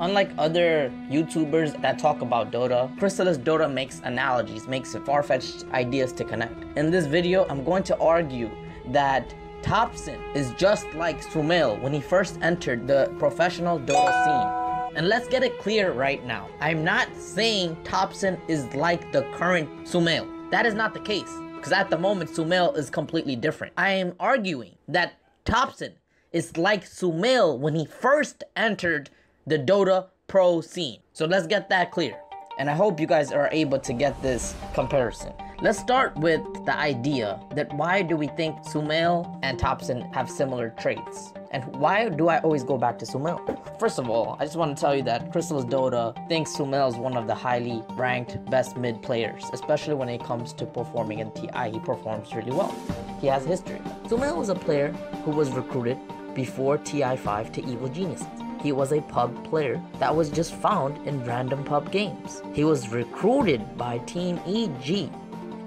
Unlike other YouTubers that talk about Dota, Crystalis Dota makes analogies, makes far-fetched ideas to connect. In this video, I'm going to argue that TOPSON is just like SUMAIL when he first entered the professional Dota scene. And let's get it clear right now. I'm not saying TOPSON is like the current SUMAIL. That is not the case, because at the moment SUMAIL is completely different. I am arguing that TOPSON is like SUMAIL when he first entered the Dota pro scene. So let's get that clear. And I hope you guys are able to get this comparison. Let's start with the idea that why do we think SUMAIL and TOPSON have similar traits? And why do I always go back to SUMAIL? First of all, I just want to tell you that Crystalis Dota thinks SUMAIL is one of the highly ranked best mid players, especially when it comes to performing in TI. He performs really well. He has history. SUMAIL was a player who was recruited before TI5 to Evil Geniuses. He was a pub player that was just found in random pub games. He was recruited by Team EG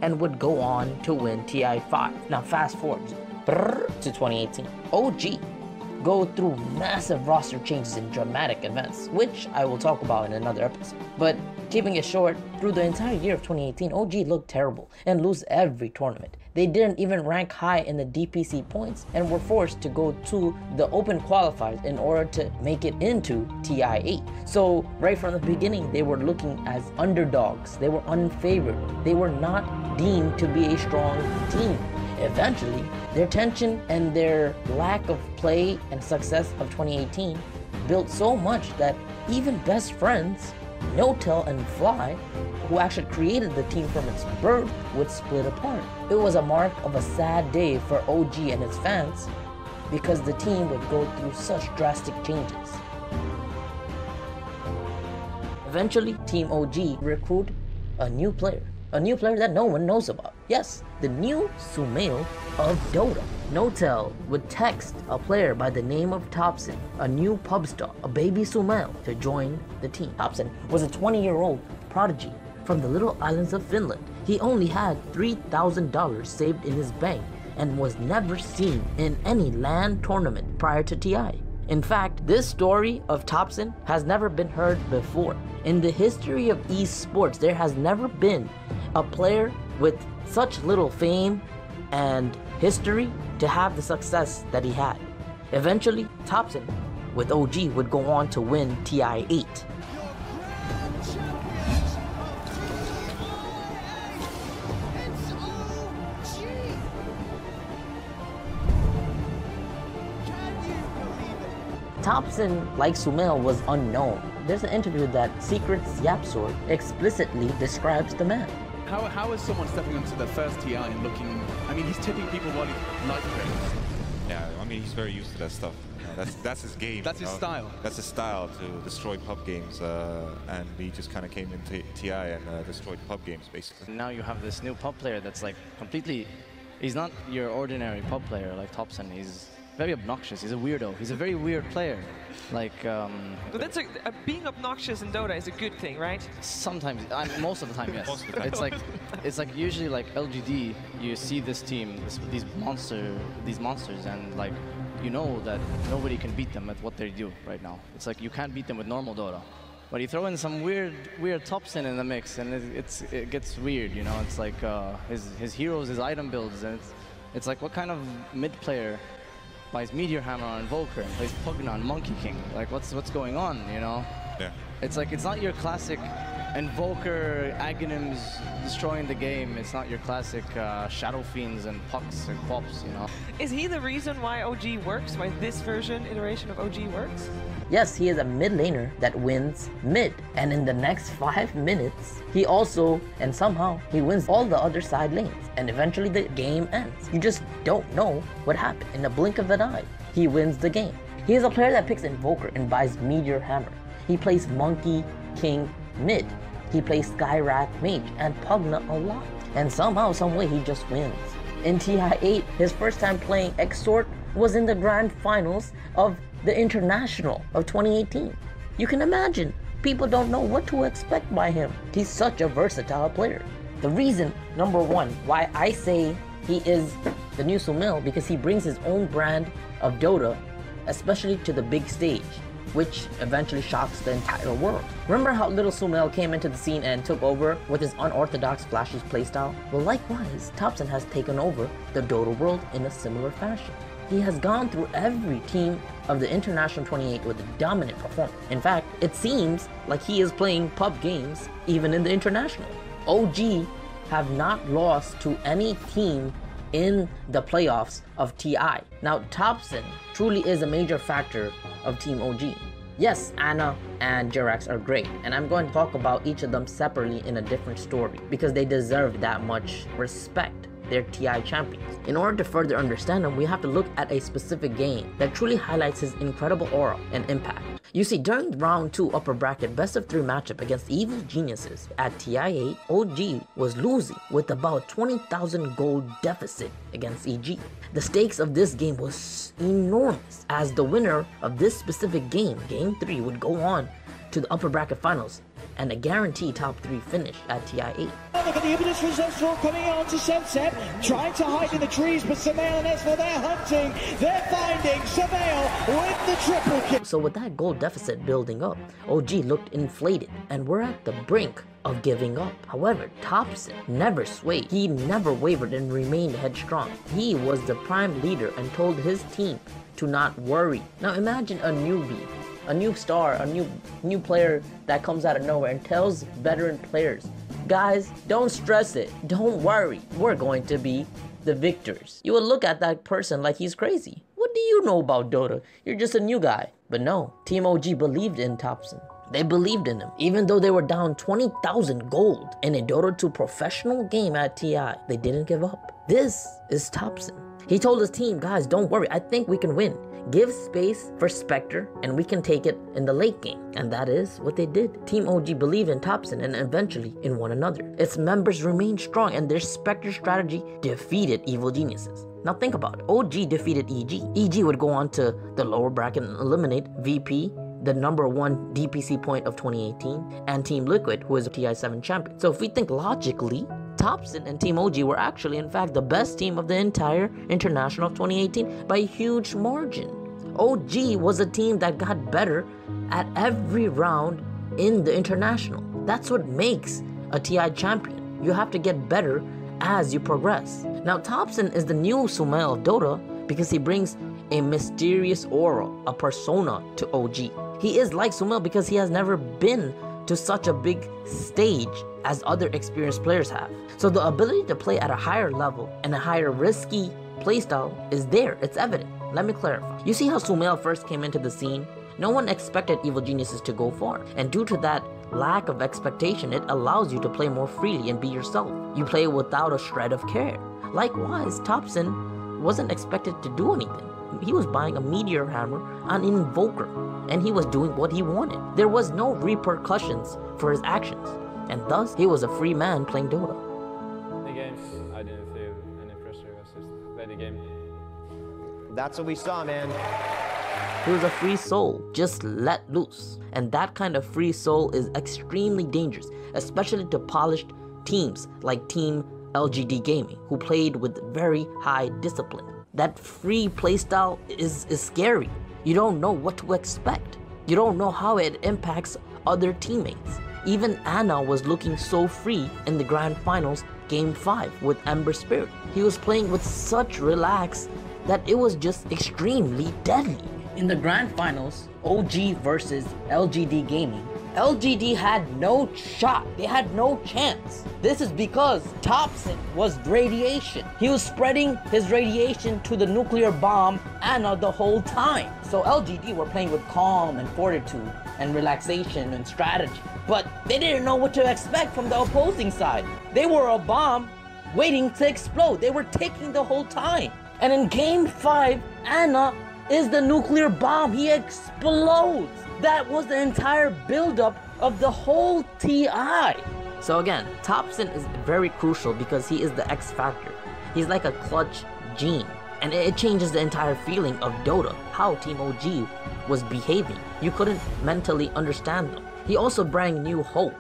and would go on to win TI5. Now fast forward to 2018. OG go through massive roster changes and dramatic events, which I will talk about in another episode. But keeping it short, through the entire year of 2018, OG looked terrible and lose every tournament. They didn't even rank high in the DPC points and were forced to go to the open qualifiers in order to make it into TI8. So right from the beginning, they were looking as underdogs. They were unfavored. They were not deemed to be a strong team. Eventually, their tension and their lack of play and success of 2018 built so much that even best friends, No-Tail and Fly, who actually created the team from its birth, would split apart. It was a mark of a sad day for OG and his fans because the team would go through such drastic changes. Eventually, Team OG recruited a new player that no one knows about. Yes, the new SUMAIL of Dota. No-Tail would text a player by the name of TOPSON, a new pub star, a baby SUMAIL, to join the team. TOPSON was a 20-year-old prodigy from the little islands of Finland. He only had $3,000 saved in his bank and was never seen in any LAN tournament prior to TI. In fact, this story of TOPSON has never been heard before. In the history of esports, there has never been a player with such little fame and history to have the success that he had. Eventually, TOPSON with OG would go on to win TI8. TOPSON, like SUMAIL, was unknown. There's an interview that Secret's Yapsor explicitly describes the man. How is someone stepping onto the first TI and looking, I mean, he's tipping people while he's life trains. Yeah, I mean, he's very used to that stuff. That's his game. That's his style. That's his style, to destroy pub games, and he just kind of came into TI and destroyed pub games, basically. Now you have this new pub player that's like completely, he's not your ordinary pub player like TOPSON. He's very obnoxious. He's a weirdo. He's a very weird player. Like, but that's being obnoxious in Dota is a good thing, right? Sometimes, most of the time, yes. Most of the time. It's like usually like LGD. You see this team, these monsters, and like you know that nobody can beat them at what they do right now. It's like you can't beat them with normal Dota. But you throw in some weird TOPSON in the mix, and it gets weird. You know, it's like his heroes, his item builds, and it's like what kind of mid player buys Meteor Hammer on Invoker and plays Pugna on Monkey King? Like, what's going on, you know? Yeah. It's like, it's not your classic Invoker, Aghanims destroying the game. It's not your classic Shadow Fiends and Pucks and Pops, you know? Is he the reason why OG works? Why this iteration of OG works? Yes, he is a mid laner that wins mid, and in the next 5 minutes, he also, and somehow, he wins all the other side lanes, and eventually the game ends. You just don't know what happened. In the blink of an eye, he wins the game. He is a player that picks Invoker and buys Meteor Hammer. He plays Monkey King mid. He plays Skywrath Mage and Pugna a lot, and somehow, someway, he just wins. In TI8, his first time playing Exort was in the grand finals of the International of 2018. You can imagine, people don't know what to expect by him. He's such a versatile player. The reason, number one, why I say he is the new SUMAIL, because he brings his own brand of Dota, especially to the big stage. which eventually shocks the entire world. Remember how little SUMAIL came into the scene and took over with his unorthodox Flashes playstyle? Well, likewise, TOPSON has taken over the Dota world in a similar fashion. He has gone through every team of the International 28 with a dominant performance. In fact, it seems like he is playing pub games even in the International. OG have not lost to any team in the playoffs of TI. Now, TOPSON truly is a major factor of Team OG. Yes, Ana and Jirax are great, and I'm going to talk about each of them separately in a different story because they deserve that much respect. They're TI champions. In order to further understand them, we have to look at a specific game that truly highlights his incredible aura and impact. You see, during round 2 upper bracket best of 3 matchup against Evil Geniuses at ti8, OG was losing with about 20,000 gold deficit against EG. The stakes of this game was enormous, as the winner of this specific game, game 3, would go on to the upper bracket finals and a guaranteed top 3 finish at ti8. Look at the impetus from Zestral coming on to Sensep, trying to hide in the trees, but SUMAIL and Esfor, they're hunting, they're finding SUMAIL with the triple kill. So with that goal deficit building up, OG looked inflated and we're at the brink of giving up. However, TOPSON never swayed. He never wavered and remained headstrong. He was the prime leader and told his team to not worry. Now imagine a newbie, a new star, a new player that comes out of nowhere and tells veteran players, guys, don't stress it, don't worry, we're going to be the victors. You would look at that person like he's crazy. What do you know about Dota? You're just a new guy. But no, Team OG believed in TOPSON. They believed in him. Even though they were down 20,000 gold in a Dota 2 professional game at TI, they didn't give up. This is TOPSON. He told his team, guys, don't worry, I think we can win. Give space for Spectre and we can take it in the late game. And that is what they did. Team OG believed in TOPSON and eventually in one another. Its members remained strong and their Spectre strategy defeated Evil Geniuses. Now think about it. OG defeated EG. EG would go on to the lower bracket and eliminate VP, the #1 DPC point of 2018, and Team Liquid, who is a TI7 champion. So if we think logically, TOPSON and Team OG were actually in fact the best team of the entire International of 2018 by a huge margin. OG was a team that got better at every round in the International. That's what makes a TI champion. You have to get better as you progress. Now TOPSON is the new SUMAIL of Dota because he brings a mysterious aura, a persona to OG. He is like SUMAIL because he has never been to such a big stage as other experienced players have. So the ability to play at a higher level and a higher risky playstyle is there, it's evident. Let me clarify. You see how SUMAIL first came into the scene? No one expected Evil Geniuses to go far, and due to that lack of expectation, it allows you to play more freely and be yourself. You play without a shred of care. Likewise, TOPSON wasn't expected to do anything. He was buying a meteor hammer on an invoker, and he was doing what he wanted. There was no repercussions for his actions, and thus he was a free man playing Dota. The games, I didn't feel any pressure. I was just play the game. That's what we saw, man. He was a free soul, just let loose. And that kind of free soul is extremely dangerous, especially to polished teams like Team LGD Gaming, who played with very high discipline. That free playstyle is scary. You don't know what to expect. You don't know how it impacts other teammates. Even Ana was looking so free in the grand finals game 5 with Ember Spirit. He was playing with such relax that it was just extremely deadly. In the grand finals, OG versus LGD Gaming, LGD had no shot. They had no chance. This is because TOPSON was radiation. He was spreading his radiation to the nuclear bomb Ana the whole time. So LGD were playing with calm and fortitude and relaxation and strategy. But they didn't know what to expect from the opposing side. They were a bomb waiting to explode. They were ticking the whole time. And in game 5, Ana is the nuclear bomb. He explodes. That was the entire buildup of the whole TI. So again, TOPSON is very crucial because he is the X factor. He's like a clutch gene, and it changes the entire feeling of Dota, how Team OG was behaving. You couldn't mentally understand them. He also brought new hope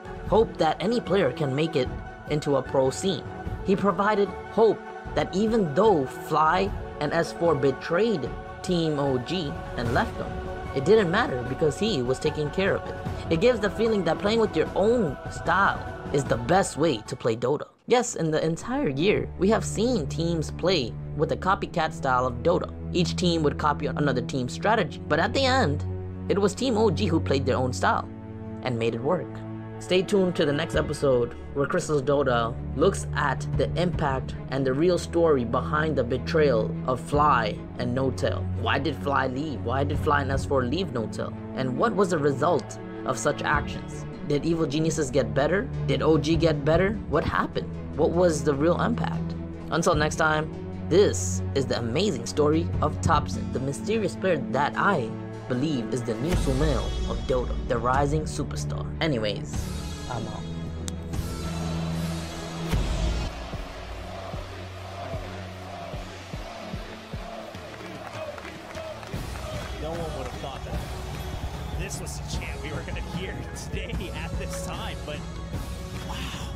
that any player can make it into a pro scene. He provided hope that even though Fly and S4 betrayed Team OG and left them, it didn't matter because he was taking care of it. It gives the feeling that playing with your own style is the best way to play Dota. Yes, in the entire year, we have seen teams play with a copycat style of Dota. Each team would copy another team's strategy, but at the end, it was Team OG who played their own style and made it work. Stay tuned to the next episode where Crystalis Dota looks at the impact and the real story behind the betrayal of Fly and No-Tail. Why did Fly leave? Why did Fly and S4 leave No-Tail? And what was the result of such actions? Did evil geniuses get better? Did OG get better? What happened? What was the real impact? Until next time, this is the amazing story of TOPSON, the mysterious player that I believe is the new SUMAIL of Dota, the rising superstar. Anyways, I'm out. No one would have thought that this was the champ we were going to hear today at this time, but wow.